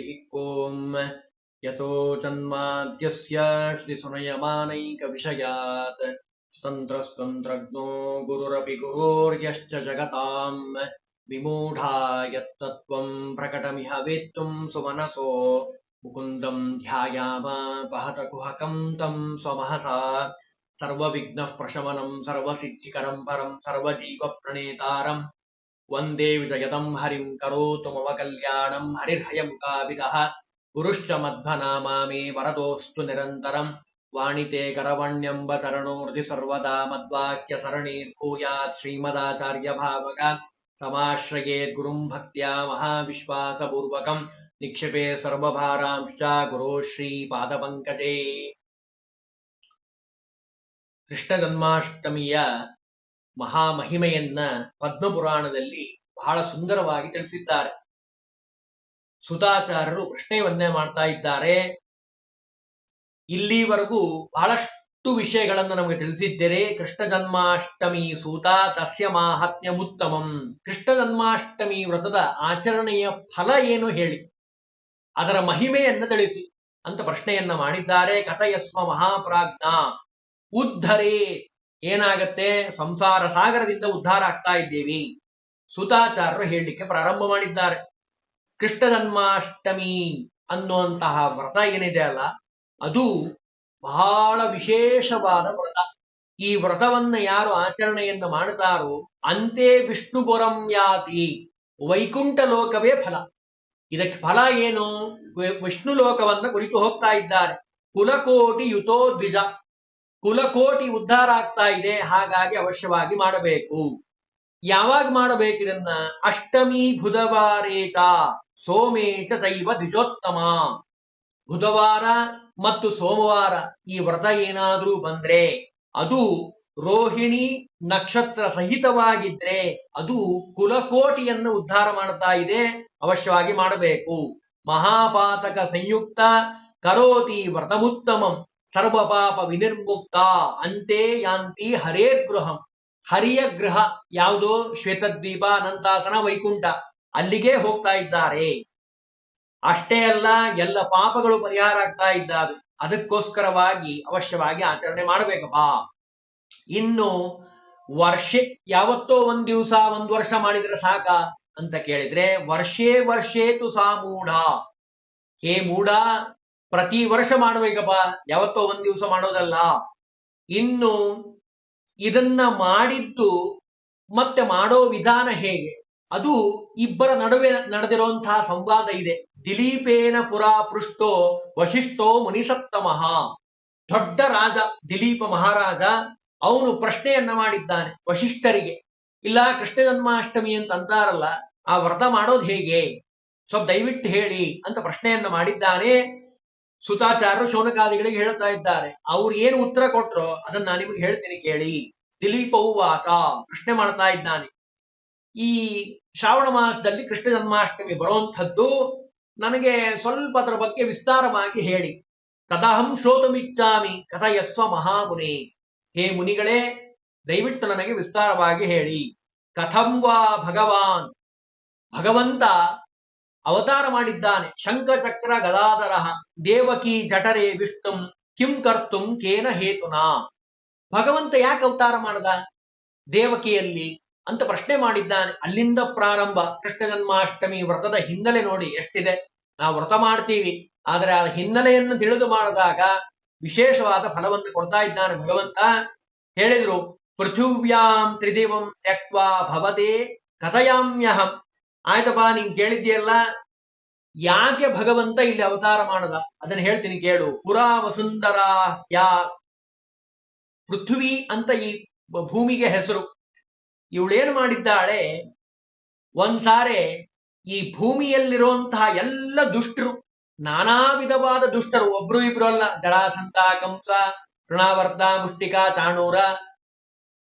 हरि ओम यतो जन्माद्यस्य श्रीसुनयमानैकविषयात् तन्त्रस्तन्त्रज्ञो गुरुरपि गुरोर्यश्च जगतां विमूढा यत्तत्त्वं प्रकटमिह वेत्तुं सुमनसो मुकुन्दं ध्यायाम पहतकुहकं तं स्वमहसा सर्वविघ्नः प्रशमनं सर्वसिद्धिकरं परं सर्वजीवप्रणेतारं वंदे विजयदं हरिं करोतु मम कल्याणं हरिर्हयमुखाभितः गुरुश्च मध्वनामा मे वरदोऽस्तु निरन्तरं वाणिते करवण्यम्ब चरणोर्धि सर्वदा मद्वाक्यसरणीर्भूयात् श्रीमदाचार्यभावक समाश्रयेत् गुरुं भक्त्या महाविश्वासपूर्वकं निक्षिपे सर्वभारांश्च गुरो श्रीपादपङ्कजे। ಕೃಷ್ಣ ಜನ್ಮಾಷ್ಟಮಿಯ ಮಹಾಮಹಿಮೆಯನ್ನ ಪದ್ಮಪುರಾಣದಲ್ಲಿ ಬಹಳ ಸುಂದರವಾಗಿ ತಿಳಿಸಿದ್ದಾರೆ. ಸುತಾಚಾರ್ಯರು ಪ್ರಶ್ನೆಯನ್ನೇ ಮಾಡ್ತಾ ಇದ್ದಾರೆ. ಇಲ್ಲಿವರೆಗೂ ಬಹಳಷ್ಟು ವಿಷಯಗಳನ್ನು ನಮಗೆ ತಿಳಿಸಿದ್ದೇನೆ. ಕೃಷ್ಣ ಜನ್ಮಾಷ್ಟಮಿ ಸೂತ ತಸ್ಯ ಮಾಹಾತ್ಮ್ಯಮುತ್ತಮಂ. ಕೃಷ್ಣ ಜನ್ಮಾಷ್ಟಮಿ ವ್ರತದ ಆಚರಣೆಯ ಫಲ ಏನು ಹೇಳಿ, ಅದರ ಮಹಿಮೆಯನ್ನು ತಿಳಿಸಿ ಅಂತ ಪ್ರಶ್ನೆಯನ್ನ ಮಾಡಿದ್ದಾರೆ. ಕಥಯಸ್ವ ಮಹಾಪ್ರಾಜ್ಞ ಉದ್ಧರೇ. ಏನಾಗತ್ತೆ, ಸಂಸಾರ ಸಾಗರದಿಂದ ಉದ್ಧಾರ ಆಗ್ತಾ ಇದ್ದೇವೆ. ಸುತಾಚಾರ್ಯರು ಹೇಳಲಿಕ್ಕೆ ಪ್ರಾರಂಭ ಮಾಡಿದ್ದಾರೆ. ಕೃಷ್ಣ ಜನ್ಮಾಷ್ಟಮಿ ಅನ್ನುವಂತಹ ವ್ರತ ಏನಿದೆ ಅಲ್ಲ, ಅದು ಬಹಳ ವಿಶೇಷವಾದ ವ್ರತ. ಈ ವ್ರತವನ್ನ ಯಾರು ಆಚರಣೆಯನ್ನು ಮಾಡುತ್ತಾರೋ ಅಂತೆ ವಿಷ್ಣುಪುರಂ ಯಾತಿ, ವೈಕುಂಠ ಲೋಕವೇ ಫಲ. ಇದಕ್ಕೆ ಫಲ ಏನು? ವಿಷ್ಣು ಲೋಕವನ್ನ ಕುರಿತು ಹೋಗ್ತಾ ಇದ್ದಾರೆ. ಕುಲಕೋಟಿ ಯುತೋ ದ್ವಿಜ, ಕುಲಕೋಟಿ ಉದ್ಧಾರ ಆಗ್ತಾ ಇದೆ, ಹಾಗಾಗಿ ಅವಶ್ಯವಾಗಿ ಮಾಡಬೇಕು. ಯಾವಾಗ ಮಾಡಬೇಕು ಇದನ್ನ? ಅಷ್ಟಮಿ ಬುಧವಾರೇಚ ಸೋಮೇಚ ಚೈವ ದ್ವಿಜೋತ್ತಮ. ಬುಧವಾರ ಮತ್ತು ಸೋಮವಾರ ಈ ವ್ರತ ಏನಾದ್ರೂ ಬಂದ್ರೆ, ಅದು ರೋಹಿಣಿ ನಕ್ಷತ್ರ ಸಹಿತವಾಗಿದ್ರೆ ಅದು ಕುಲಕೋಟಿಯನ್ನು ಉದ್ಧಾರ ಮಾಡ್ತಾ ಇದೆ, ಅವಶ್ಯವಾಗಿ ಮಾಡಬೇಕು. ಮಹಾಪಾತಕ ಸಂಯುಕ್ತ ಕರೋತಿ ವ್ರತಮುತ್ತಮಂ ಸರ್ವಪಾಪ ವಿನಿರ್ಮುಕ್ತ ಅಂತೆ ಯಾಂತಿ ಹರೇ ಗೃಹಂ. ಹರಿಯ ಗೃಹ ಯಾವುದೋ? ಶ್ವೇತದ್ವೀಪ, ಅನಂತಾಸನ, ವೈಕುಂಠ, ಅಲ್ಲಿಗೆ ಹೋಗ್ತಾ ಇದ್ದಾರೆ. ಅಷ್ಟೇ ಅಲ್ಲ, ಎಲ್ಲ ಪಾಪಗಳು ಪರಿಹಾರ ಆಗ್ತಾ ಇದ್ದಾವೆ. ಅದಕ್ಕೋಸ್ಕರವಾಗಿ ಅವಶ್ಯವಾಗಿ ಆಚರಣೆ ಮಾಡಬೇಕಪ್ಪ. ಇನ್ನು ವರ್ಷೆ ಯಾವತ್ತೋ ಒಂದ್ ದಿವಸ ಒಂದ್ ವರ್ಷ ಮಾಡಿದ್ರೆ ಸಾಕ ಅಂತ ಕೇಳಿದ್ರೆ, ವರ್ಷೇ ವರ್ಷೇತು ಸಾ ಮೂಢ. ಹೇ ಮೂಢ, ಪ್ರತಿ ವರ್ಷ ಮಾಡಬೇಕಪ್ಪ, ಯಾವತ್ತೋ ಒಂದ್ ದಿವಸ ಮಾಡೋದಲ್ಲ. ಇನ್ನು ಇದನ್ನ ಮಾಡಿದ್ದು ಮತ್ತೆ ಮಾಡೋ ವಿಧಾನ ಹೇಗೆ? ಅದು ಇಬ್ಬರ ನಡುವೆ ನಡೆದಿರುವಂತಹ ಸಂವಾದ ಇದೆ. ದಿಲೀಪೇನ ಪುರಾ ಪೃಷ್ಟೋ ವಶಿಷ್ಠೋ ಮುನಿಸತ್ತಮಃ. ದೊಡ್ಡ ರಾಜ ದಿಲೀಪ ಮಹಾರಾಜ, ಅವನು ಪ್ರಶ್ನೆಯನ್ನ ಮಾಡಿದ್ದಾನೆ ವಶಿಷ್ಠರಿಗೆ. ಇಲ್ಲ, ಕೃಷ್ಣ ಜನ್ಮಾಷ್ಟಮಿ ಅಂತ ಅಂತಾರಲ್ಲ, ಆ ವ್ರತ ಮಾಡೋದು ಹೇಗೆ, ಸ್ವಲ್ಪ ದಯವಿಟ್ಟು ಹೇಳಿ ಅಂತ ಪ್ರಶ್ನೆಯನ್ನ ಮಾಡಿದ್ದಾನೆ. ಸುತಾಚಾರ್ಯರು ಶೌನಕಾದಿಗಳಿಗೆ ಹೇಳ್ತಾ ಇದ್ದಾರೆ. ಅವ್ರು ಏನು ಉತ್ತರ ಕೊಟ್ರೋ ಅದನ್ನ ನಾನು ನಿಮಗೆ ಹೇಳ್ತೀನಿ ಕೇಳಿ. ದಿಲೀಪವು ವಾಚ, ಪ್ರಶ್ನೆ ಮಾಡ್ತಾ ಇದ್ದಾನೆ. ಈ ಶ್ರಾವಣ ಮಾಸದಲ್ಲಿ ಕೃಷ್ಣ ಜನ್ಮಾಷ್ಟಮಿ ಬರುವಂಥದ್ದು, ನನಗೆ ಸ್ವಲ್ಪ ಅದರ ಬಗ್ಗೆ ವಿಸ್ತಾರವಾಗಿ ಹೇಳಿ. ತದಹಂ ಶ್ರೋತುಮಿಚ್ಛಾಮಿ ಕಥಯಸ್ವ ಮಹಾಮುನಿ. ಹೇ ಮುನಿಗಳೇ, ದಯವಿಟ್ಟು ನನಗೆ ವಿಸ್ತಾರವಾಗಿ ಹೇಳಿ. ಕಥಂ ವಾ ಭಗವಾನ್, ಭಗವಂತ ಅವತಾರ ಮಾಡಿದ್ದಾನೆ. ಶಂಖಚಕ್ರ ಗದಾಧರ ದೇವಕಿ ಜಠರೇ ವಿಷ್ಣುಂ ಕಿಂ ಕರ್ತುಂ ಕೇನ ಹೇತುನಾ. ಭಗವಂತ ಯಾಕೆ ಅವತಾರ ಮಾಡದ ದೇವಕಿಯಲ್ಲಿ ಅಂತ ಪ್ರಶ್ನೆ ಮಾಡಿದ್ದಾನೆ. ಅಲ್ಲಿಂದ ಪ್ರಾರಂಭ. ಕೃಷ್ಣ ಜನ್ಮಾಷ್ಟಮಿ ವ್ರತದ ಹಿನ್ನೆಲೆ ನೋಡಿ ಎಷ್ಟಿದೆ. ನಾವು ವ್ರತ ಮಾಡ್ತೀವಿ, ಆದರೆ ಆ ಹಿನ್ನೆಲೆಯನ್ನು ತಿಳಿದು ಮಾಡಿದಾಗ ವಿಶೇಷವಾದ ಫಲವನ್ನು ಕೊಡ್ತಾ ಇದ್ದಾನೆ ಭಗವಂತ. ಹೇಳಿದ್ರು, ಪೃಥಿವ್ಯಾಂ ತ್ರಿದಿವಂ ತ್ಯಕ್ವಾ ಭವತೆ ಕಥಯಾಮ್ಯಹಂ. ಆಯ್ತಪ್ಪ, ನೀನ್ ಕೇಳಿದ್ಯಲ್ಲ, ಯಾಕೆ ಭಗವಂತ ಇಲ್ಲಿ ಅವತಾರ ಮಾಡದ ಅದನ್ನ ಹೇಳ್ತೀನಿ ಕೇಳು. ಪುರಾ ವಸುಂಧರ ಯಾ, ಪೃಥ್ವಿ ಅಂತ ಈ ಭೂಮಿಗೆ ಹೆಸರು. ಇವಳೇನು ಮಾಡಿದ್ದಾಳೆ, ಒಂದ್ಸಾರೆ ಈ ಭೂಮಿಯಲ್ಲಿರುವಂತಹ ಎಲ್ಲ ದುಷ್ಟರು, ನಾನಾ ವಿಧವಾದ ದುಷ್ಟರು, ಒಬ್ರು ಇಬ್ರು ಅಲ್ಲ, ಜರಾಸಂತ, ಕಂಸ, ತೃಣಾವರ್ತ, ಮುಷ್ಟಿಕ, ಚಾಣೂರ,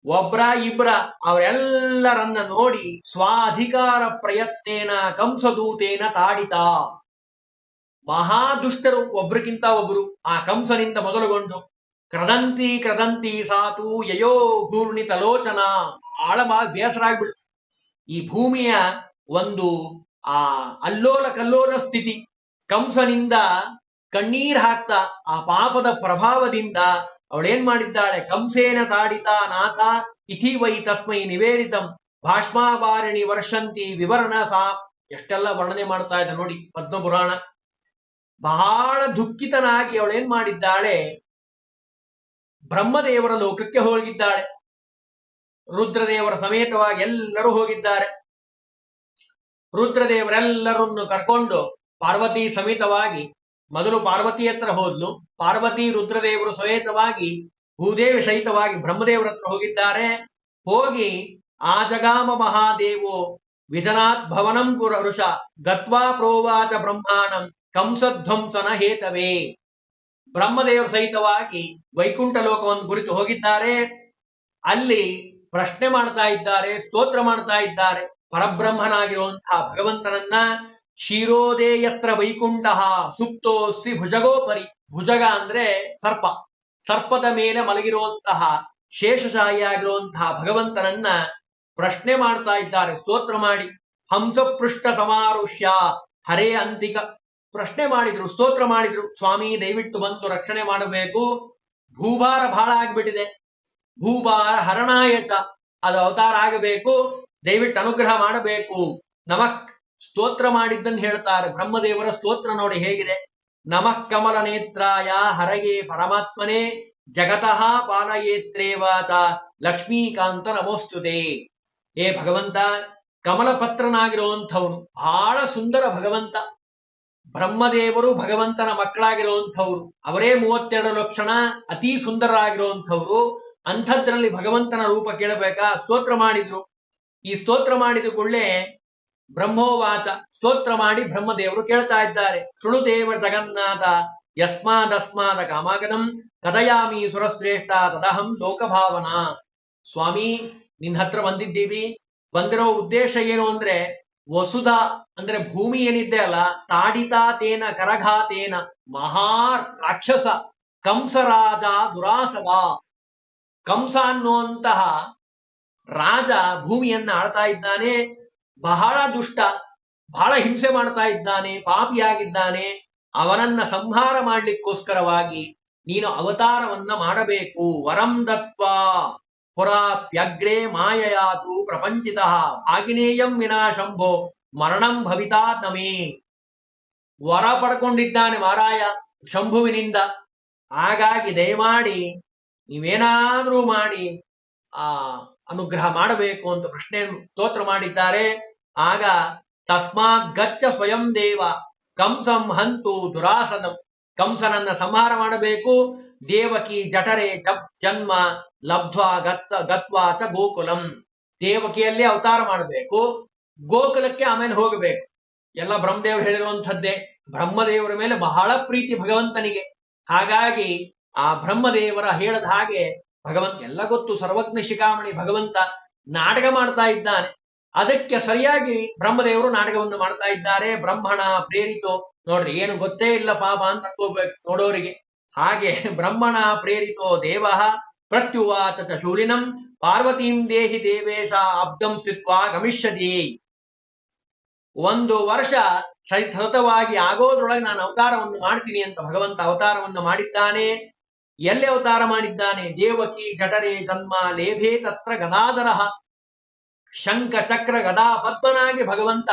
ಒಬ್ರ ಇಬ್ರ, ಅವರೆಲ್ಲರನ್ನ ನೋಡಿ ಸ್ವಾಧಿಕಾರ ಪ್ರಯತ್ನೇನ ಕಂಸದೂತೇನ ತಾಡಿತ. ಮಹಾದುಷ್ಟರು, ಒಬ್ರಿಗಿಂತ ಒಬ್ರು, ಆ ಕಂಸನಿಂದ ಮೊದಲುಗೊಂಡು ಕ್ರದಂತಿ ಕ್ರದಂತಿ ಸಾತು ಯಯೋ ಘೂರ್ಣಿತ ಲೋಚನ. ಆಳವಾಗಿ ಬೇಸರ ಆಗ್ಬಿಡ್ತು. ಈ ಭೂಮಿಯ ಒಂದು ಆ ಅಲ್ಲೋಲ ಕಲ್ಲೋಲ ಸ್ಥಿತಿ. ಕಂಸನಿಂದ ಕಣ್ಣೀರ್ ಹಾಕ್ತಾ ಆ ಪಾಪದ ಪ್ರಭಾವದಿಂದ ಅವಳೇನ್ ಮಾಡಿದ್ದಾಳೆ, ಕಂಸೇನ ತಾಡಿತ ನಾಥ ಇತಿ ವೈ ತಸ್ಮೈ ನಿವೇದಿತಂ ಭಾಷ್ಮಾವಾರಿಣಿ ವರ್ಷಂತಿ ವಿವರಣ ಸಾ. ಎಷ್ಟೆಲ್ಲ ವರ್ಣನೆ ಮಾಡ್ತಾ ಇದ್ದ ನೋಡಿ ಪದ್ಮಪುರಾಣ. ಬಹಳ ದುಃಖಿತನಾಗಿ ಅವಳೇನ್ ಮಾಡಿದ್ದಾಳೆ, ಬ್ರಹ್ಮದೇವರ ಲೋಕಕ್ಕೆ ಹೋಗಿದ್ದಾಳೆ. ರುದ್ರದೇವರ ಸಮೇತವಾಗಿ ಎಲ್ಲರೂ ಹೋಗಿದ್ದಾರೆ. ರುದ್ರದೇವರೆಲ್ಲರನ್ನು ಕರ್ಕೊಂಡು ಪಾರ್ವತಿ ಸಮೇತವಾಗಿ ಮೊದಲು ಪಾರ್ವತಿ ಹತ್ರ ಹೋದ್ಲು. ಪಾರ್ವತಿ ರುದ್ರದೇವರು ಸಮೇತವಾಗಿ ಭೂದೇವಿ ಸಹಿತವಾಗಿ ಬ್ರಹ್ಮದೇವರ ಹತ್ರ ಹೋಗಿದ್ದಾರೆ. ಹೋಗಿ ಆ ಜಗಾಮ ಮಹಾದೇವೋ ವಿಧನಾತ್ ಭವನಂ ಪುರುಷ ಗತ್ವಾ ಪ್ರೋವಾಚ ಬ್ರಹ್ಮಾಣಂ ಕಂಸಧ್ವಂಸನ ಹೇತವೇ. ಬ್ರಹ್ಮದೇವರ ಸಹಿತವಾಗಿ ವೈಕುಂಠ ಲೋಕವನ್ನು ಕುರಿತು ಹೋಗಿದ್ದಾರೆ. ಅಲ್ಲಿ ಪ್ರಶ್ನೆ ಮಾಡ್ತಾ ಇದ್ದಾರೆ, ಸ್ತೋತ್ರ ಮಾಡ್ತಾ ಇದ್ದಾರೆ. ಪರಬ್ರಹ್ಮನಾಗಿರುವಂತಹ ಭಗವಂತನನ್ನ ಕ್ಷೀರೋದೇ ಯತ್ರ ವೈಕುಂಠ ಸುಪ್ತೋಸ್ಸಿ ಭುಜಗೋಪರಿ. ಭುಜಗ ಅಂದ್ರೆ ಸರ್ಪ, ಸರ್ಪದ ಮೇಲೆ ಮಲಗಿರುವಂತಹ ಶೇಷಶಾಹಿಯಾಗಿರುವಂತಹ ಭಗವಂತನನ್ನ ಪ್ರಶ್ನೆ ಮಾಡ್ತಾ ಇದ್ದಾರೆ ಸ್ತೋತ್ರ ಮಾಡಿ. ಹಂಸ ಪೃಷ್ಠ ಸಮಾರುಷ್ಯ ಹರೇ ಅಂತಿಕ ಪ್ರಶ್ನೆ ಮಾಡಿದ್ರು, ಸ್ತೋತ್ರ ಮಾಡಿದ್ರು. ಸ್ವಾಮಿ ದಯವಿಟ್ಟು ಬಂತು ರಕ್ಷಣೆ ಮಾಡಬೇಕು, ಭೂಭಾರ ಬಹಳ ಆಗ್ಬಿಟ್ಟಿದೆ, ಭೂಭಾರ ಹರಣಾಯಚ ಅದು ಅವತಾರ ಆಗಬೇಕು, ದಯವಿಟ್ಟು ಅನುಗ್ರಹ ಮಾಡಬೇಕು. ನಮಃ ಸ್ತೋತ್ರ ಮಾಡಿದ್ದನ್ನು ಹೇಳ್ತಾರೆ. ಬ್ರಹ್ಮದೇವರ ಸ್ತೋತ್ರ ನೋಡಿ ಹೇಗಿದೆ. ನಮಃ ಕಮಲ ನೇತ್ರಾಯ ಹರಗೆ ಪರಮಾತ್ಮನೇ ಜಗತಃ ಪಾಲಯೇತ್ರೇವಾಚ ಲಕ್ಷ್ಮೀಕಾಂತ ನಮೋಸ್ತುತೆ. ಏ ಭಗವಂತ, ಕಮಲಪತ್ರನಾಗಿರುವಂಥವನು, ಬಹಳ ಸುಂದರ ಭಗವಂತ. ಬ್ರಹ್ಮದೇವರು ಭಗವಂತನ ಮಕ್ಕಳಾಗಿರುವಂಥವ್ರು, ಅವರೇ 32 ಲಕ್ಷಣ ಅತಿ ಸುಂದರರಾಗಿರುವಂಥವ್ರು. ಅಂಥದ್ರಲ್ಲಿ ಭಗವಂತನ ರೂಪ ಕೇಳಬೇಕಾ? ಸ್ತೋತ್ರ ಮಾಡಿದ್ರು. ಈ ಸ್ತೋತ್ರ ಮಾಡಿದ ಕೂಡಲೇ ಬ್ರಹ್ಮೋವಾಚ, ಸ್ತೋತ್ರ ಮಾಡಿ ಬ್ರಹ್ಮದೇವರು ಕೇಳ್ತಾ ಇದ್ದಾರೆ. ಶೃಣುದೇವ ಜಗನ್ನಾಥ ಯಸ್ಮಾದಸ್ಮಾದ ಕಾಮಾಗನಂ ಕದಯಾಮಿ ಸುರಶ್ರೇಷ್ಠ ತದಹಂ ಲೋಕಭಾವನಾ. ಸ್ವಾಮಿ, ನಿನ್ನ ಹತ್ರ ಬಂದಿದ್ದೀವಿ. ಬಂದಿರೋ ಉದ್ದೇಶ ಏನು ಅಂದ್ರೆ, ವಸುಧ ಅಂದ್ರೆ ಭೂಮಿ ಏನಿದೆ ಅಲ್ಲ, ತಾಡಿತಾತೇನ ಕರಘಾತೇನ ಮಹಾ ರಾಕ್ಷಸ ಕಂಸರಾಜ ದುರಾಸದ. ಕಂಸ ಅನ್ನುವಂತಹ ರಾಜ ಭೂಮಿಯನ್ನ ಆಳ್ತಾ ಇದ್ದಾನೆ. ಬಹಳ ದುಷ್ಟ, ಬಹಳ ಹಿಂಸೆ ಮಾಡ್ತಾ ಇದ್ದಾನೆ, ಪಾಪಿಯಾಗಿದ್ದಾನೆ. ಅವನನ್ನ ಸಂಹಾರ ಮಾಡ್ಲಿಕ್ಕೋಸ್ಕರವಾಗಿ ನೀನು ಅವತಾರವನ್ನ ಮಾಡಬೇಕು. ವರಂ ದತ್ವಾ ಪುರಾಪ್ಯಗ್ರೇ ಮಾಯಯಾತು ಪ್ರಪಂಚಿತ ಭಾಗಿನೇಯಂ ವಿನಾಶಂಭೋ ಮರಣಂ ಭವಿತಾ ನಮೇ. ವರ ಪಡ್ಕೊಂಡಿದ್ದಾನೆ ಮಾರಾಯ ಶಂಭುವಿನಿಂದ. ಹಾಗಾಗಿ ದಯಮಾಡಿ ನೀವೇನಾದ್ರೂ ಮಾಡಿ ಆ ಅನುಗ್ರಹ ಮಾಡಬೇಕು ಅಂತ ಪ್ರಶ್ನೆ ಸ್ತೋತ್ರ ಮಾಡಿದ್ದಾರೆ. ಆಗ ತಸ್ಮಾತ್ ಗಚ್ಚ ಸ್ವಯಂ ದೇವ ಕಂಸಂ ಹಂತು ದುರಾಸನಂ. ಕಂಸನನ್ನ ಸಂಹಾರ ಮಾಡಬೇಕು. ದೇವಕಿ ಜಠರೆ ಜನ್ಮ ಲಬ್ಧ್ವಾ ಗತ್ವಾ ಚ ಗೋಕುಲಂ. ದೇವಕಿಯಲ್ಲಿ ಅವತಾರ ಮಾಡಬೇಕು, ಗೋಕುಲಕ್ಕೆ ಆಮೇಲೆ ಹೋಗಬೇಕು. ಎಲ್ಲ ಬ್ರಹ್ಮದೇವರು ಹೇಳಿರುವಂಥದ್ದೇ. ಬ್ರಹ್ಮದೇವರ ಮೇಲೆ ಬಹಳ ಪ್ರೀತಿ ಭಗವಂತನಿಗೆ. ಹಾಗಾಗಿ ಆ ಬ್ರಹ್ಮದೇವರ ಹೇಳದ ಹಾಗೆ ಭಗವಂತ, ಎಲ್ಲ ಗೊತ್ತು, ಸರ್ವಜ್ಞ ಶಿಖಾಮಣಿ ಭಗವಂತ ನಾಟಕ ಮಾಡ್ತಾ ಇದ್ದಾನೆ. ಅದಕ್ಕೆ ಸರಿಯಾಗಿ ಬ್ರಹ್ಮದೇವರು ನಾಟಕವನ್ನು ಮಾಡ್ತಾ ಇದ್ದಾರೆ. ಬ್ರಹ್ಮಣ ಪ್ರೇರಿತೋ, ನೋಡ್ರಿ ಏನು ಗೊತ್ತೇ ಇಲ್ಲ ಪಾಪ ಅಂತ ಅನ್ಕೋಬೇಕು ನೋಡೋರಿಗೆ. ಹಾಗೆ ಬ್ರಹ್ಮಣ ಪ್ರೇರಿತೋ ದೇವ ಪ್ರತ್ಯುವಾಚ ಚ ಶೂಲಿನಂ ಪಾರ್ವತೀಂ ದೇಹಿ ದೇವೇಶ ಅಬ್ದಂ ಸ್ಥಿತ್ವಾ ಗಮಿಷ್ಯತಿ. 1 ವರ್ಷ ಸತತವಾಗಿ ಆಗೋದ್ರೊಳಗೆ ನಾನು ಅವತಾರವನ್ನು ಮಾಡ್ತೀನಿ ಅಂತ ಭಗವಂತ ಅವತಾರವನ್ನು ಮಾಡಿದ್ದಾನೆ. ಎಲ್ಲಿ ಅವತಾರ ಮಾಡಿದ್ದಾನೆ? ದೇವಕಿ ಜಠರೆ ಜನ್ಮ ಲೇಭೆ ತತ್ರ ಗದಾಧರ. ಶಂಖ ಚಕ್ರ ಗದಾ ಪದ್ಮನಾಗಿ ಭಗವಂತ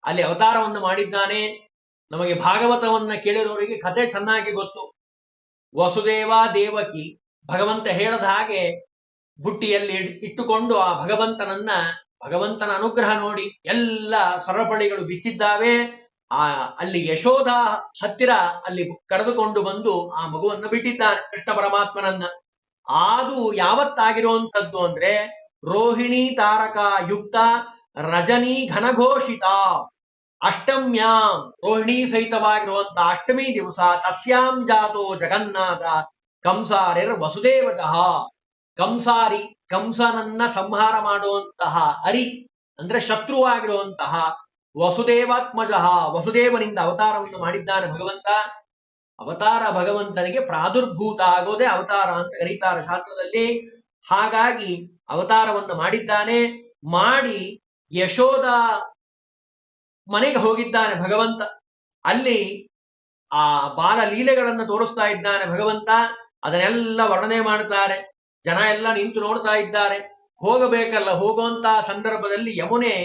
ಅಲ್ಲಿ ಅವತಾರವನ್ನು ಮಾಡಿದ್ದಾನೆ. ನಮಗೆ ಭಾಗವತವನ್ನ ಕೇಳಿರೋರಿಗೆ ಕಥೆ ಚೆನ್ನಾಗಿ ಗೊತ್ತು. ವಸುದೇವ ದೇವಕಿ ಭಗವಂತ ಹೇಳದ ಹಾಗೆ ಬುಟ್ಟಿಯಲ್ಲಿ ಇಟ್ಟುಕೊಂಡು ಆ ಭಗವಂತನ ಅನುಗ್ರಹ ನೋಡಿ ಎಲ್ಲ ಸರಪಳಿಗಳು ಬಿಚ್ಚಿದ್ದಾವೆ. ಅಲ್ಲಿ ಯಶೋಧ ಹತ್ತಿರ ಅಲ್ಲಿ ಕರೆದುಕೊಂಡು ಬಂದು ಆ ಮಗುವನ್ನು ಬಿಟ್ಟಿದ್ದಾನೆ, ಕೃಷ್ಣ ಪರಮಾತ್ಮನನ್ನ. ಅದು ಯಾವತ್ತಾಗಿರುವಂಥದ್ದು ಅಂದ್ರೆ ರೋಹಿಣಿ ತಾರಕ ಯುಕ್ತ ರಜನಿ ಘನಘೋಷಿತ ಅಷ್ಟಮ್ಯಾಂ. ರೋಹಿಣಿ ಸಹಿತವಾಗಿರುವಂತಹ ಅಷ್ಟಮಿ ದಿವಸ ತಸ್ಯಾಂ ಜಾತೋ ಜಗನ್ನಾಥ ಕಂಸಾರಿರ್ ವಸುದೇವಜಃ. ಕಂಸಾರಿ, ಕಂಸನನ್ನ ಸಂಹಾರ ಮಾಡುವಂತಹ ಅರಿ ಅಂದ್ರೆ ಶತ್ರುವಾಗಿರುವಂತಹ ವಸುದೇವಾತ್ಮಜಃ, ವಸುದೇವನಿಂದ ಅವತಾರವನ್ನು ಮಾಡಿದ್ದಾನೆ ಭಗವಂತ. ಅವತಾರ ಭಗವಂತನಿಗೆ ಪ್ರಾದುರ್ಭೂತ ಆಗೋದೇ ಅವತಾರ ಅಂತ ಕರೀತಾರೆ ಶಾಸ್ತ್ರದಲ್ಲಿ. ಹಾಗಾಗಿ ಅವತಾರವನ್ನು ಮಾಡಿದ್ದಾನೆ. ಮಾಡಿ ಯಶೋಧ ಮನೆಗೆ ಹೋಗಿದ್ದಾನೆ ಭಗವಂತ. ಅಲ್ಲಿ ಆ ಬಾಲ ಲೀಲೆಗಳನ್ನ ತೋರಿಸ್ತಾ ಇದ್ದಾನೆ ಭಗವಂತ. ಅದನ್ನೆಲ್ಲ ವರ್ಣನೆ ಮಾಡ್ತಾರೆ. ಜನ ಎಲ್ಲ ನಿಂತು ನೋಡ್ತಾ ಇದ್ದಾರೆ. ಹೋಗಬೇಕಲ್ಲ, ಹೋಗುವಂತ ಸಂದರ್ಭದಲ್ಲಿ ಯಮುನೆ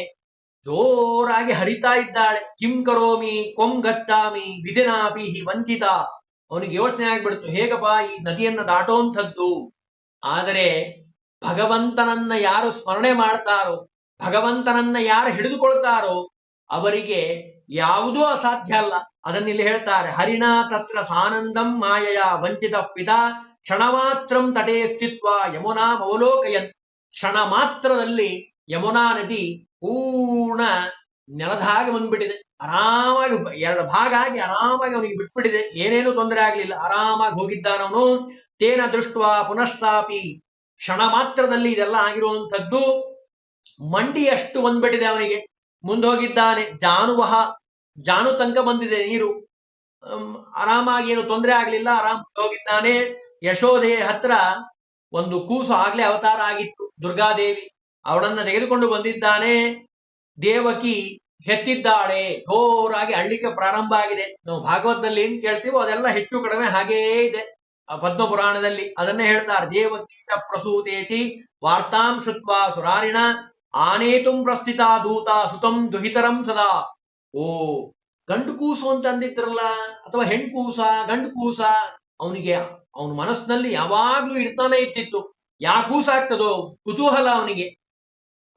ಜೋರಾಗಿ ಹರಿತಾ ಇದ್ದಾಳೆ. ಕಿಂ ಕರೋಮಿ ಕೊಂಂ ಗಚ್ಚಾಮಿ ವಿಧಿನಾಪಿ ವಂಚಿತ. ಅವನಿಗೆ ಯೋಚನೆ ಆಗ್ಬಿಡ್ತು, ಹೇಗಪ್ಪ ಈ ನದಿಯನ್ನ ದಾಟೋಂಥದ್ದು. ಆದರೆ ಭಗವಂತನನ್ನ ಯಾರು ಸ್ಮರಣೆ ಮಾಡ್ತಾರೋ, ಭಗವಂತನನ್ನ ಯಾರು ಹಿಡಿದುಕೊಳ್ತಾರೋ ಅವರಿಗೆ ಯಾವುದೂ ಅಸಾಧ್ಯ ಅಲ್ಲ. ಅದನ್ನಿಲ್ಲಿ ಹೇಳ್ತಾರೆ. ಹರಿಣಾ ತತ್ರ ಸಾನಂದಂ ಮಾಯಯ ವಂಚಿತ ಪಿತಾ ಕ್ಷಣ ಮಾತ್ರಂ ತಟೇ ಸ್ಥಿತ್ವ ಯಮುನಾ ಅವಲೋಕಯನ್. ಕ್ಷಣ ಮಾತ್ರದಲ್ಲಿ ಯಮುನಾ ನದಿ ಪೂರ್ಣ ನೆಲದ ಹಾಗೆ ಬಂದ್ಬಿಟ್ಟಿದೆ. ಆರಾಮಾಗಿ ಎರಡು ಭಾಗ ಆಗಿ ಆರಾಮಾಗಿ ಅವನಿಗೆ ಬಿಟ್ಬಿಟ್ಟಿದೆ. ಏನೇನು ತೊಂದರೆ ಆಗ್ಲಿಲ್ಲ, ಆರಾಮಾಗಿ ಹೋಗಿದ್ದಾನವನು. ತೇನ ದೃಷ್ಟ ಪುನಃಸಾಪಿ. ಕ್ಷಣ ಮಾತ್ರದಲ್ಲಿ ಇದೆಲ್ಲ ಆಗಿರುವಂಥದ್ದು. ಮಂಡಿಯಷ್ಟು ಬಂದ್ಬಿಟ್ಟಿದೆ ಅವನಿಗೆ. ಮುಂದೋಗಿದ್ದಾನೆ. ಜಾನು ತನಕ ಬಂದಿದೆ ನೀರು. ಆರಾಮಾಗಿ ಏನು ತೊಂದರೆ ಆಗ್ಲಿಲ್ಲ, ಆರಾಮ್ ಹೋಗಿದ್ದಾನೆ. ಯಶೋಧೆಯ ಹತ್ರ ಒಂದು ಕೂಸು ಆಗ್ಲೇ ಅವತಾರ ಆಗಿತ್ತು, ದುರ್ಗಾದೇವಿ. ಅವಳನ್ನ ತೆಗೆದುಕೊಂಡು ಬಂದಿದ್ದಾನೆ. ದೇವಕಿ ಹೆತ್ತಿದ್ದಾಳೆ. ಜೋರಾಗಿ ಅಳ್ಳಿಕೆ ಪ್ರಾರಂಭ ಆಗಿದೆ. ನಾವು ಭಾಗವತದಲ್ಲಿ ಏನ್ ಕೇಳ್ತೀವೋ ಅದೆಲ್ಲ ಹೆಚ್ಚು ಕಡಿಮೆ ಹಾಗೇ ಇದೆ. ಪದ್ಮಪುರಾಣದಲ್ಲಿ ಅದನ್ನೇ ಹೇಳ್ತಾರೆ. ದೇವಕೀಶ ಪ್ರಸೂತೇಚಿ ವಾರ್ತಾಂ ಶುತ್ವಾ ಸುರಾರಿಣ ಆನೇತುಂ ಪ್ರಸ್ಥಿತ ದೂತ ಸುತಂ ದುಹಿತರಂ ಸದಾ. ಓ, ಗಂಡು ಕೂಸು ಅಂತ ಅಂದಿದ್ರಲ್ಲ, ಅಥವಾ ಹೆಣ್ಕೂಸ ಗಂಡು ಕೂಸ, ಅವನಿಗೆ ಅವನ ಮನಸ್ಸಿನಲ್ಲಿ ಯಾವಾಗ್ಲೂ ಇರ್ತಾನೆ ಇತ್ತಿತ್ತು. ಯಾ ಕೂಸಾಗ್ತದೋ ಕುತೂಹಲ ಅವನಿಗೆ.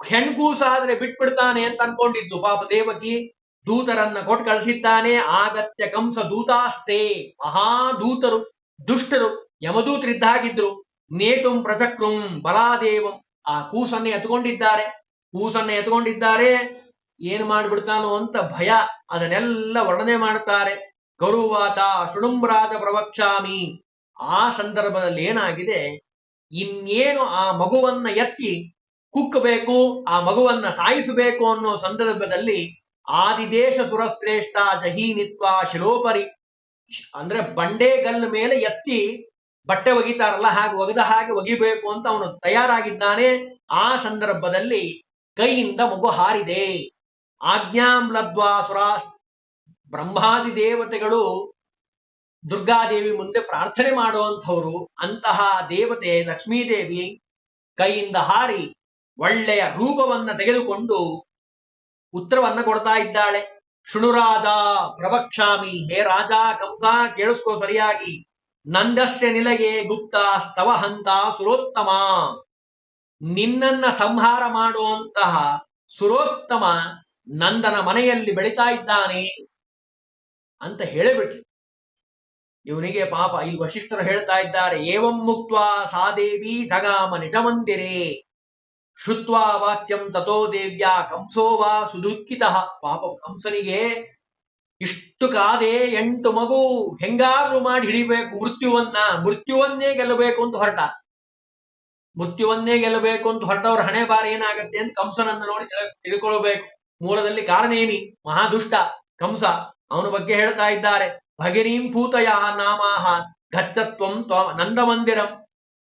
ಹೆಣ್ಕೂಸ ಆದ್ರೆ ಬಿಟ್ಬಿಡ್ತಾನೆ ಅಂತ ಅನ್ಕೊಂಡಿದ್ದು ಪಾಪ ದೇವಕಿ. ದೂತರನ್ನ ಕೊಟ್ಟು ಕಳಿಸಿದ್ದಾನೆ. ಆಗತ್ಯ ಕಂಸ ದೂತಾಸ್ತೆ. ಮಹಾದೂತರು, ದುಷ್ಟರು, ಯಮದೂತರಿದ್ದಾಗಿದ್ರು. ನೇತುಂ ಪ್ರಚಕ್ರುಂ ಬಲಾದೇವಂ. ಆ ಕೂಸನ್ನೇ ಎತ್ಕೊಂಡಿದ್ದಾರೆ. ಏನ್ ಮಾಡ್ಬಿಡ್ತಾನೋ ಅಂತ ಭಯ. ಅದನ್ನೆಲ್ಲ ವರ್ಣನೆ ಮಾಡ್ತಾರೆ. ಗರುವಾತ ಶೃಣುಂರಾಜ ಪ್ರವಕ್ಷಾಮಿ. ಆ ಸಂದರ್ಭದಲ್ಲಿ ಏನಾಗಿದೆ, ಇನ್ನೇನು ಆ ಮಗುವನ್ನ ಎತ್ತಿ ಕುಕ್ಕಬೇಕು, ಆ ಮಗುವನ್ನ ಸಾಯಿಸಬೇಕು ಅನ್ನೋ ಸಂದರ್ಭದಲ್ಲಿ ಆದಿದೇಶ ಸುರಶ್ರೇಷ್ಠ ಜಹೀನಿತ್ವ ಶಿಲೋಪರಿ. ಅಂದ್ರೆ ಬಂಡೆಗಲ್ಲು ಮೇಲೆ ಎತ್ತಿ ಬಟ್ಟೆ ಒಗಿತಾರಲ್ಲ, ಹಾಗೆ ಒಗಿಬೇಕು ಅಂತ ಅವನು ತಯಾರಾಗಿದ್ದಾನೆ. ಆ ಸಂದರ್ಭದಲ್ಲಿ ಕೈಯಿಂದ ಮಗು ಹಾರಿದೆ. ಆಜ್ಞಾಂ ಲದ್ವಾ ಸುರಾ. ಬ್ರಹ್ಮಾದಿ ದೇವತೆಗಳು ದುರ್ಗಾದೇವಿ ಮುಂದೆ ಪ್ರಾರ್ಥನೆ ಮಾಡುವಂಥವ್ರು. ಅಂತಹ ದೇವತೆ ಲಕ್ಷ್ಮೀದೇವಿ ಕೈಯಿಂದ ಹಾರಿ ಒಳ್ಳೆಯ ರೂಪವನ್ನ ತೆಗೆದುಕೊಂಡು ಉತ್ತರವನ್ನ ಕೊಡ್ತಾ ಇದ್ದಾಳೆ. ಶೃಣುರಾಜ ಪ್ರವಕ್ಷಾಮಿ. ಹೇ ರಾಜ ಕಂಸ, ಕೇಳಿಸ್ಕೋ ಸರಿಯಾಗಿ. ನಂದಸ್ಯ ನಿಲಗೆ ಗುಪ್ತ ಸ್ತವ ಹಂತ ಸುರೋತ್ತಮ. ನಿನ್ನನ್ನ ಸಂಹಾರ ಮಾಡುವಂತಹ ಸುರೋತ್ತಮ ನಂದನ ಮನೆಯಲ್ಲಿ ಬೆಳೀತಾ ಇದ್ದಾನೆ ಅಂತ ಹೇಳಿಬಿಟ್ರು. ಇವನಿಗೆ ಪಾಪ ಇಲ್ಲಿ ವಶಿಷ್ಠರು ಹೇಳ್ತಾ ಇದ್ದಾರೆ. ಏವಂ ಮುಕ್ತ್ವಾ ಸಾ ದೇವಿ ಜಗಾಮ ನಿಜ ಮಂದಿರೇ ಶುತ್ವಾ ವಾಕ್ಯಂ ತಥೋ ದೇವ್ಯಾ ಕಂಸೋ ವಾ ಸುದುಃಖಿತ. ಪಾಪ ಕಂಸನಿಗೆ ಇಷ್ಟು ಕಾದೆ 8 ಮಗು ಹೆಂಗಾದ್ರೂ ಮಾಡಿ ಹಿಡಿಬೇಕು ಮೃತ್ಯುವನ್ನೇ ಗೆಲ್ಲಬೇಕು ಅಂತ ಹೊರಟವ್ರ ಹಣೆ ಬಾರ ಏನಾಗತ್ತೆ ಅಂತ ಕಂಸನನ್ನ ನೋಡಿ ತಿಳ್ಕೊಳ್ಬೇಕು. ಮೂಲದಲ್ಲಿ ಕಾರಣೇಮಿ ಮಹಾದುಷ್ಟ ಕಂಸ, ಅವನ ಬಗ್ಗೆ ಹೇಳ್ತಾ ಇದ್ದಾರೆ. ಭಗಿನೀಂ ಭೂತಯ ನಾಮಾಹ ಗಚ್ಚತ್ವಂ ನಂದ ಮಂದಿರಂ.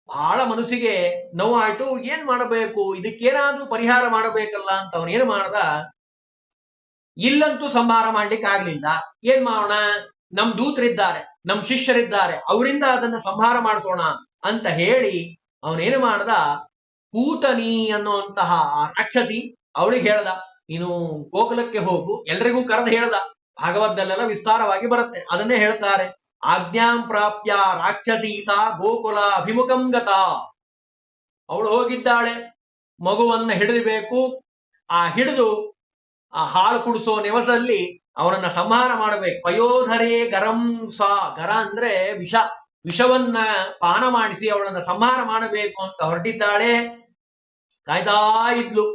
ಬಹಳ ಮನಸ್ಸಿಗೆ ನೋವಾಯ್ತು. ಏನ್ ಮಾಡಬೇಕು, ಇದಕ್ಕೇನಾದ್ರೂ ಪರಿಹಾರ ಮಾಡಬೇಕಲ್ಲ ಅಂತ ಅವನೇನು ಮಾಡ್ದ, ಇಲ್ಲಂತೂ ಸಂಹಾರ ಮಾಡ್ಲಿಕ್ಕೆ ಆಗ್ಲಿಲ್ಲ. ಏನ್ ಮಾಡೋಣ, ನಮ್ ದೂತರಿದ್ದಾರೆ, ನಮ್ ಶಿಷ್ಯರಿದ್ದಾರೆ, ಅವರಿಂದ ಅದನ್ನ ಸಂಹಾರ ಮಾಡಿಸೋಣ ಅಂತ ಹೇಳಿ ಅವನೇನು ಮಾಡ್ದ, ಪೂತನಿ ಅನ್ನುವಂತಹ ರಾಕ್ಷಸಿ ಅವಳಿಗೆ ಹೇಳ್ದ, ನೀನು ಗೋಕುಲಕ್ಕೆ ಹೋಗು. ಎಲ್ರಿಗೂ ಕರೆದು ಹೇಳ್ದ. ಭಾಗವತದಲ್ಲೆಲ್ಲ ವಿಸ್ತಾರವಾಗಿ ಬರುತ್ತೆ, ಅದನ್ನೇ ಹೇಳ್ತಾರೆ. ಆಜ್ಞಾಂ ಪ್ರಾಪ್ಯ ರಾಕ್ಷಸಿ ಸಾ ಗೋಕುಲ ಅಭಿಮುಖಂ ಗತ. ಅವಳು ಹೋಗಿದ್ದಾಳೆ, ಮಗುವನ್ನ ಹಿಡಿದಬೇಕು. ಹಿಡಿದು ಆ ಹಾಳು ಕುಡಿಸೋ ನೆವಸಲ್ಲಿ ಅವನನ್ನ ಸಂಹಾರ ಮಾಡಬೇಕು. ಪಯೋಧರೇ ಗರಂ ಸಾ. ಗರ ಅಂದ್ರೆ ವಿಷವನ್ನ ಪಾನ ಮಾಡಿಸಿ ಅವಳನ್ನ ಸಂಹಾರ ಮಾಡಬೇಕು ಅಂತ ಹೊರಟಿದ್ದಾಳೆ. ಕಾಯ್ತಾ ಇದ್ಲು,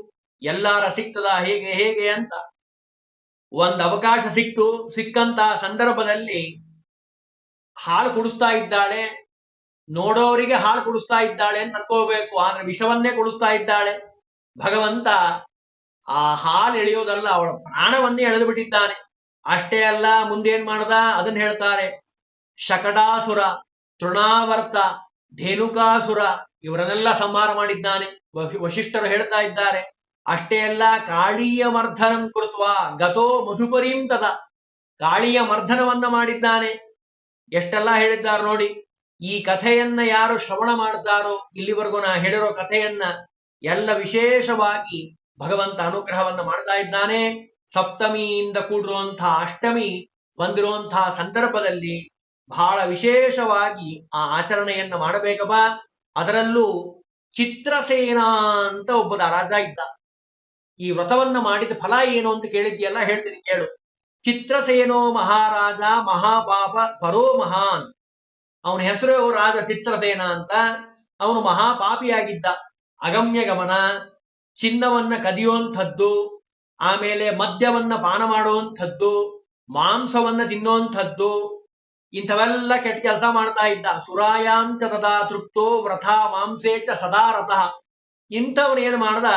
ಎಲ್ಲಾರ ಸಿಗ್ತದ ಹೇಗೆ ಅಂತ. ಒಂದು ಅವಕಾಶ ಸಿಕ್ಕಂತ ಸಂದರ್ಭದಲ್ಲಿ ಹಾಲು ಕುಡಿಸ್ತಾ ಇದ್ದಾಳೆ. ನೋಡೋರಿಗೆ ಹಾಲು ಕುಡಿಸ್ತಾ ಇದ್ದಾಳೆ ಅಂತ ಅನ್ಕೋಬೇಕು, ಆದ್ರೆ ವಿಷವನ್ನೇ ಕುಡಿಸ್ತಾ ಇದ್ದಾಳೆ. ಭಗವಂತ ಆ ಹಾಲು ಎಳೆಯೋದಲ್ಲ, ಅವಳ ಪ್ರಾಣವನ್ನೇ ಎಳೆದು ಬಿಟ್ಟಿದ್ದಾನೆ. ಅಷ್ಟೇ ಅಲ್ಲ, ಮುಂದೇನ್ ಮಾಡ್ದ ಅದನ್ನ ಹೇಳ್ತಾರೆ. ಶಕಟಾಸುರ, ತೃಣಾವರ್ತ, ಧೇನುಕಾಸುರ ಇವರನ್ನೆಲ್ಲ ಸಂಹಾರ ಮಾಡಿದ್ದಾನೆ. ವಶಿಷ್ಠರು ಹೇಳ್ತಾ ಇದ್ದಾರೆ. ಅಷ್ಟೇ ಅಲ್ಲ, ಕಾಳೀಯ ಮರ್ಧನಂ ಕೃತ್ವ ಗತೋ ಮಧುಪರೀಂ ತದ. ಕಾಳಿಯ ಮರ್ದನವನ್ನ ಮಾಡಿದ್ದಾನೆ. ಎಷ್ಟೆಲ್ಲ ಹೇಳಿದ್ದಾರೆ ನೋಡಿ. ಈ ಕಥೆಯನ್ನ ಯಾರು ಶ್ರವಣ ಮಾಡ್ತಾರೋ, ಇಲ್ಲಿವರೆಗೂ ನಾ ಹೇಳಿರೋ ಕಥೆಯನ್ನ ಎಲ್ಲ ವಿಶೇಷವಾಗಿ ಭಗವಂತ ಅನುಗ್ರಹವನ್ನ ಮಾಡ್ತಾ ಇದ್ದಾನೆ. ಸಪ್ತಮಿಯಿಂದ ಕೂಡಿರುವಂತಹ ಅಷ್ಟಮಿ ಬಂದಿರುವಂತಹ ಸಂದರ್ಭದಲ್ಲಿ ಬಹಳ ವಿಶೇಷವಾಗಿ ಆ ಆಚರಣೆಯನ್ನ ಮಾಡಬೇಕಪ್ಪ. ಅದರಲ್ಲೂ ಚಿತ್ರಸೇನ ಅಂತ ಒಬ್ಬ ರಾಜ ಇದ್ದ. ಈ ವ್ರತವನ್ನ ಮಾಡಿದ ಫಲ ಏನು ಅಂತ ಕೇಳಿದ್ಯಲ್ಲ, ಹೇಳ್ತೀನಿ ಕೇಳು. ಚಿತ್ರಸೇನೋ ಮಹಾರಾಜ ಮಹಾಪಾಪ ಪರೋ ಮಹಾನ್. ಅವನ ಹೆಸರು ರಾಜ ಚಿತ್ರಸೇನ ಅಂತ. ಅವನು ಮಹಾಪಾಪಿಯಾಗಿದ್ದ. ಅಗಮ್ಯ ಗಮನ, ಚಿನ್ನವನ್ನ ಕದಿಯುವಂಥದ್ದು, ಆಮೇಲೆ ಮದ್ಯವನ್ನ ಪಾನ ಮಾಡುವಂಥದ್ದು, ಮಾಂಸವನ್ನ ತಿನ್ನುವಂಥದ್ದು, ಇಂಥವೆಲ್ಲ ಕೆಟ್ಟ ಕೆಲಸ ಮಾಡ್ತಾ ಇದ್ದ. ಸುರಾಯಾಂಚ ತದಾ ತೃಪ್ತೋ ವ್ರಥಾ ಮಾಂಸೇಚ ಸದಾ ರಥಃ. ಇಂಥವನೇನು ಮಾಡ್ದ,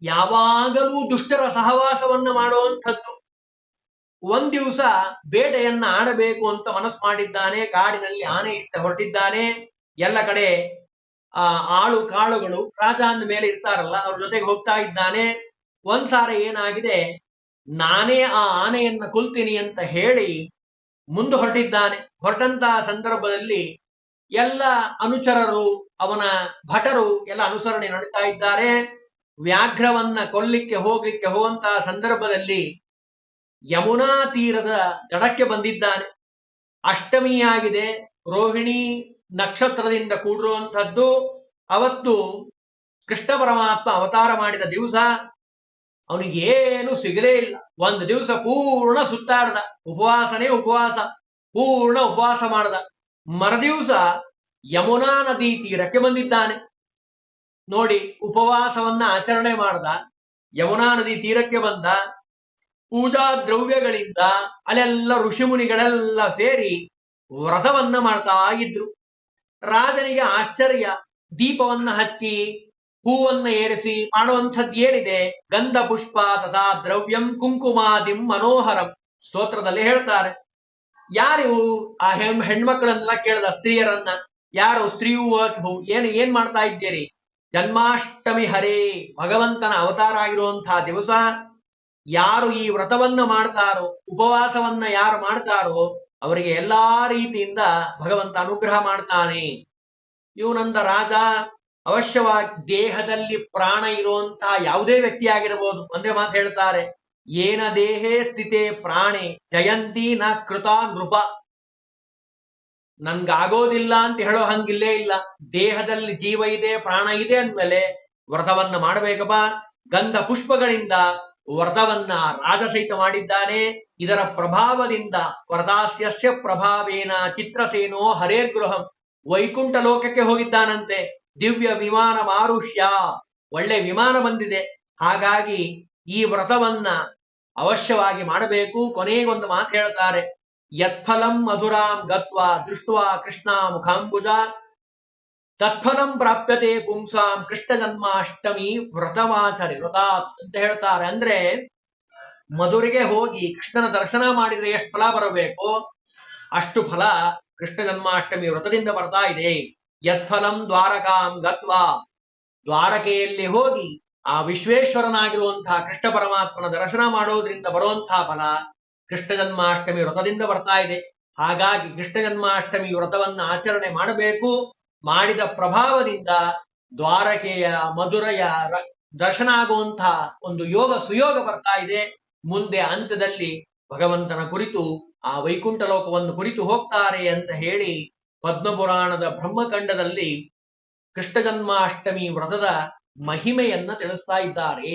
ಯಾವಾಗಲೂ ದುಷ್ಟರ ಸಹವಾಸವನ್ನ ಮಾಡುವಂಥದ್ದು. ಒಂದ್ ದಿವಸ ಬೇಟೆಯನ್ನ ಆಡಬೇಕು ಅಂತ ಮನಸ್ಸು ಮಾಡಿದ್ದಾನೆ. ಕಾಡಿನಲ್ಲಿ ಆನೆ ಇಟ್ಟ ಹೊರಟಿದ್ದಾನೆ. ಎಲ್ಲ ಕಡೆ ಆಳು ಕಾಳುಗಳು ರಾಜ ಅಂದ ಮೇಲೆ ಇರ್ತಾರಲ್ಲ, ಅವ್ರ ಜೊತೆಗೆ ಹೋಗ್ತಾ ಇದ್ದಾನೆ. ಒಂದ್ಸಾರಿ ಏನಾಗಿದೆ, ನಾನೇ ಆ ಆನೆಯನ್ನ ಕೊಲ್ತೀನಿ ಅಂತ ಹೇಳಿ ಮುಂದೆ ಹೊರಟಿದ್ದಾನೆ. ಹೊರಟಂತಹ ಸಂದರ್ಭದಲ್ಲಿ ಎಲ್ಲ ಅನುಚರರು, ಅವನ ಭಟರು ಎಲ್ಲ ಅನುಸರಣೆ ನಡೀತಾ ಇದ್ದಾರೆ. ವ್ಯಾಘ್ರವನ್ನ ಕೊಲ್ಲಿಕ್ಕೆ ಹೋಗ್ಲಿಕ್ಕೆ ಹೋಗುವಂತಹ ಸಂದರ್ಭದಲ್ಲಿ ಯಮುನಾ ತೀರದ ದಡಕ್ಕೆ ಬಂದಿದ್ದಾನೆ. ಅಷ್ಟಮಿಯಾಗಿದೆ, ರೋಹಿಣಿ ನಕ್ಷತ್ರದಿಂದ ಕೂಡಿರುವಂಥದ್ದು. ಅವತ್ತು ಕೃಷ್ಣ ಪರಮಾತ್ಮ ಅವತಾರ ಮಾಡಿದ ದಿವಸ. ಅವನಿಗೆ ಏನು ಸಿಗಲೇ ಇಲ್ಲ. ಒಂದು ದಿವಸ ಪೂರ್ಣ ಸುತ್ತಾಡ್ದ. ಉಪವಾಸನೇ ಉಪವಾಸ, ಪೂರ್ಣ ಉಪವಾಸ ಮಾಡ್ದ. ಮರದಿವಸ ಯಮುನಾ ನದಿ ತೀರಕ್ಕೆ ಬಂದಿದ್ದಾನೆ. ನೋಡಿ, ಉಪವಾಸವನ್ನ ಆಚರಣೆ ಮಾಡ್ದ, ಯಮುನಾ ನದಿ ತೀರಕ್ಕೆ ಬಂದ. ಪೂಜಾ ದ್ರವ್ಯಗಳಿಂದ ಅಲ್ಲೆಲ್ಲ ಋಷಿಮುನಿಗಳೆಲ್ಲ ಸೇರಿ ವ್ರತವನ್ನ ಮಾಡ್ತಾ ಇದ್ರು. ರಾಜನಿಗೆ ಆಶ್ಚರ್ಯ. ದೀಪವನ್ನ ಹಚ್ಚಿ ಹೂವನ್ನ ಏರಿಸಿ ಮಾಡುವಂಥದ್ದು ಏನಿದೆ, ಗಂಧ ಪುಷ್ಪ ತಥಾ ದ್ರವ್ಯಂ ಕುಂಕುಮಾದಿಂ ಮನೋಹರಂ ಸ್ತೋತ್ರದಲ್ಲಿ ಹೇಳ್ತಾರೆ. ಯಾರು ಆ ಹೆಣ್ಮಕ್ಳನ್ನೆಲ್ಲ ಕೇಳಿದ, ಸ್ತ್ರೀಯರನ್ನ, ಯಾರು ಸ್ತ್ರೀಯು ಏನ್ ಮಾಡ್ತಾ ಇದ್ದೀರಿ? ಜನ್ಮಾಷ್ಟಮಿ ಹರೇ, ಭಗವಂತನ ಅವತಾರ ಆಗಿರುವಂತಹ ದಿವಸ. ಯಾರು ಈ ವ್ರತವನ್ನ ಮಾಡ್ತಾರೋ, ಉಪವಾಸವನ್ನ ಯಾರು ಮಾಡ್ತಾರೋ ಅವರಿಗೆ ಎಲ್ಲಾ ರೀತಿಯಿಂದ ಭಗವಂತ ಅನುಗ್ರಹ ಮಾಡ್ತಾನೆ. ಇವನಂದ ರಾಜ, ಅವಶ್ಯವಾಗಿ ದೇಹದಲ್ಲಿ ಪ್ರಾಣ ಇರುವಂತಹ ಯಾವುದೇ ವ್ಯಕ್ತಿ ಆಗಿರಬಹುದು. ಒಂದೇ ಮಾತು ಹೇಳ್ತಾರೆ, ಏನ ದೇಹೇ ಸ್ಥಿತೆ ಪ್ರಾಣೆ ಜಯಂತಿ ನ ಕೃತ ನೃಪ. ನನ್ಗಾಗೋದಿಲ್ಲ ಅಂತ ಹೇಳೋ ಹಂಗಿಲ್ಲೇ ಇಲ್ಲ. ದೇಹದಲ್ಲಿ ಜೀವ ಇದೆ, ಪ್ರಾಣ ಇದೆ ಅಂದ್ಮೇಲೆ ವ್ರತವನ್ನ ಮಾಡಬೇಕಪ್ಪ. ಗಂಧ ಪುಷ್ಪಗಳಿಂದ ವ್ರತವನ್ನ ರಾಜಸಹಿತ ಮಾಡಿದ್ದಾನೆ. ಇದರ ಪ್ರಭಾವದಿಂದ ವ್ರತಾಸ್ಯಸ್ಯ ಪ್ರಭಾವೇನ ಚಿತ್ರಸೇನೋ ಹರೇರ್ಗೃಹಂ, ವೈಕುಂಠ ಲೋಕಕ್ಕೆ ಹೋಗಿದ್ದಾನಂತೆ. ದಿವ್ಯ ವಿಮಾನ ಮಾರುಷ್ಯ, ಒಳ್ಳೆ ವಿಮಾನ ಬಂದಿದೆ. ಹಾಗಾಗಿ ಈ ವ್ರತವನ್ನ ಅವಶ್ಯವಾಗಿ ಮಾಡಬೇಕು. ಕೊನೆಗೊಂದು ಮಾತು ಹೇಳ್ತಾರೆ, ಯತ್ಫಲಂ ಮಧುರಾಂ ಗತ್ವಾ ದೃಷ್ಟ್ವಾ ಕೃಷ್ಣ ಮುಖಾಂಬುಜ ತತ್ಫಲಂ ಪ್ರಾಪ್ಯತೆ ಪುಂಸಾಂ ಕೃಷ್ಣ ಜನ್ಮಾಷ್ಟಮಿ ವ್ರತಮಾಚರಿ ವ್ರತಾತ್ ಅಂತ ಹೇಳ್ತಾರೆ. ಅಂದ್ರೆ ಮಧುರೆಗೆ ಹೋಗಿ ಕೃಷ್ಣನ ದರ್ಶನ ಮಾಡಿದ್ರೆ ಎಷ್ಟು ಫಲ ಬರಬೇಕು, ಅಷ್ಟು ಫಲ ಕೃಷ್ಣ ಜನ್ಮಾಷ್ಟಮಿ ವ್ರತದಿಂದ ಬರ್ತಾ ಇದೆ. ಯತ್ಫಲಂ ದ್ವಾರಕಾಂ ಗತ್ವಾ, ದ್ವಾರಕೆಯಲ್ಲಿ ಹೋಗಿ ಆ ವಿಶ್ವೇಶ್ವರನಾಗಿರುವಂತಹ ಕೃಷ್ಣ ಪರಮಾತ್ಮನ ದರ್ಶನ ಮಾಡೋದ್ರಿಂದ ಬರುವಂತಹ ಫಲ ಕೃಷ್ಣ ಜನ್ಮಾಷ್ಟಮಿ ವ್ರತದಿಂದ ಬರ್ತಾ ಇದೆ. ಹಾಗಾಗಿ ಕೃಷ್ಣ ಜನ್ಮಾಷ್ಟಮಿ ವ್ರತವನ್ನ ಆಚರಣೆ ಮಾಡಬೇಕು. ಮಾಡಿದ ಪ್ರಭಾವದಿಂದ ದ್ವಾರಕೆಯ ಮಧುರೆಯ ದರ್ಶನ ಆಗುವಂತಹ ಒಂದು ಯೋಗ ಸುಯೋಗ ಬರ್ತಾ ಇದೆ. ಮುಂದೆ ಅಂತ್ಯದಲ್ಲಿ ಭಗವಂತನ ಕುರಿತು ಆ ವೈಕುಂಠ ಲೋಕವನ್ನು ಕುರಿತು ಹೋಗ್ತಾರೆ ಅಂತ ಹೇಳಿ ಪದ್ಮಪುರಾಣದ ಬ್ರಹ್ಮಖಂಡದಲ್ಲಿ ಕೃಷ್ಣ ಜನ್ಮಾಷ್ಟಮಿ ವ್ರತದ ಮಹಿಮೆಯನ್ನ ತಿಳಿಸ್ತಾ ಇದ್ದಾರೆ.